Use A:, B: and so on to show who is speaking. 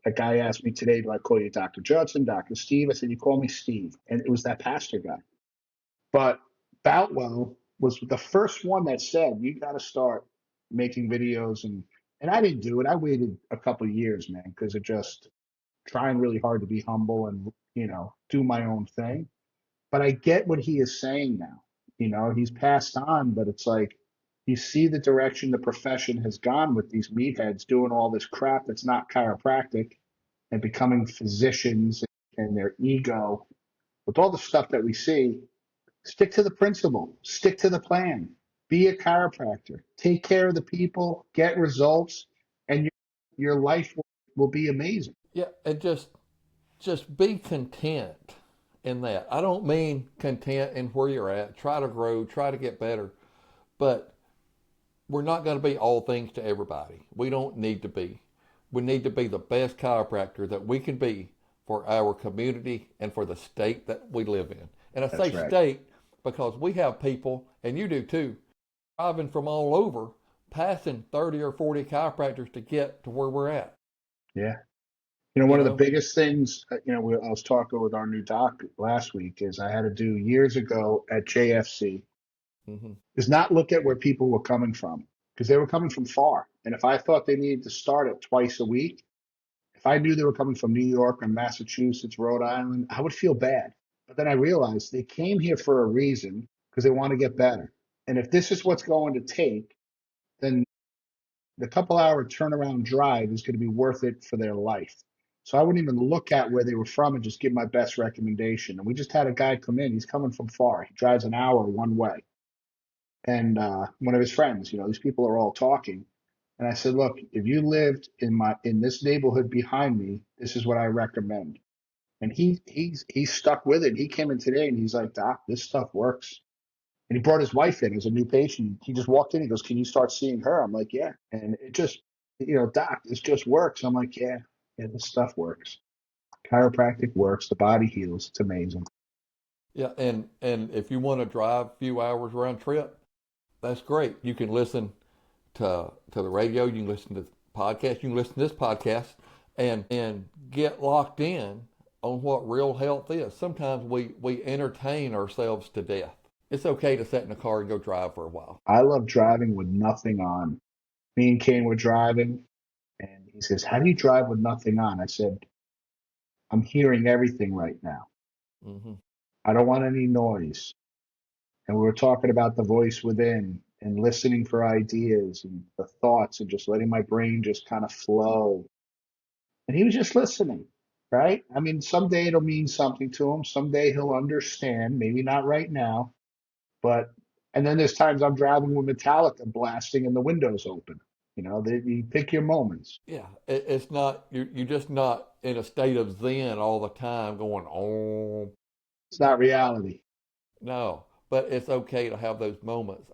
A: A guy asked me today, do I call you Dr. Judson, Dr. Steve? I said, you call me Steve. And it was that pastor guy. But Boutwell was the first one that said, you got to start making videos. And I didn't do it. I waited a couple of years, man, because it just trying really hard to be humble and, do my own thing. But I get what he is saying now. He's passed on, but it's like you see the direction the profession has gone with these meatheads doing all this crap that's not chiropractic and becoming physicians and their ego. With all the stuff that we see, stick to the principle, stick to the plan, be a chiropractor, take care of the people, get results, and your life will be amazing.
B: Yeah, and just be content in that. I don't mean content in where you're at. Try to grow, try to get better, but we're not going to be all things to everybody. We don't need to be. We need to be the best chiropractor that we can be for our community and for the state that we live in. And I say
A: That's right.
B: state because we have people, and you do too, driving from all over, passing 30 or 40 chiropractors to get to where we're at.
A: Yeah.
B: You
A: One of the
B: know?
A: biggest things, I was talking with our new doc last week is I had to do years ago at JFC
B: Hmm.
A: is not look at where people were coming from because they were coming from far. And if I thought they needed to start it twice a week, if I knew they were coming from New York or Massachusetts, Rhode Island, I would feel bad. But then I realized they came here for a reason because they want to get better. And if this is what's going to take, then the couple hour turnaround drive is going to be worth it for their life. So I wouldn't even look at where they were from and just give my best recommendation. And we just had a guy come in. He's coming from far. He drives an hour one way. And one of his friends, these people are all talking. And I said, look, if you lived in this neighborhood behind me, this is what I recommend. And he's stuck with it. He came in today and he's like, Doc, this stuff works. And he brought his wife in as a new patient. He just walked in. He goes, can you start seeing her? I'm like, yeah. And it just, Doc, this just works. I'm like, yeah, this stuff works. Chiropractic works. The body heals. It's amazing.
B: Yeah, and if you want to drive a few hours round trip, that's great. You can listen to the radio, you can listen to the podcast, you can listen to this podcast and get locked in on what real health is. Sometimes we entertain ourselves to death. It's okay to sit in the car and go drive for a while.
A: I love driving with nothing on. Me and Kane were driving, and he says, how do you drive with nothing on? I said, I'm hearing everything right now.
B: Hmm.
A: I don't want any noise. And we were talking about the voice within and listening for ideas and the thoughts and just letting my brain just kind of flow. And he was just listening, right? I mean, someday it'll mean something to him. Someday he'll understand, maybe not right now, but, and then there's times I'm driving with Metallica blasting and the windows open. You pick your moments.
B: Yeah, it's not you're just not in a state of zen all the time going oh
A: It's not reality.
B: no, but it's okay to have those moments.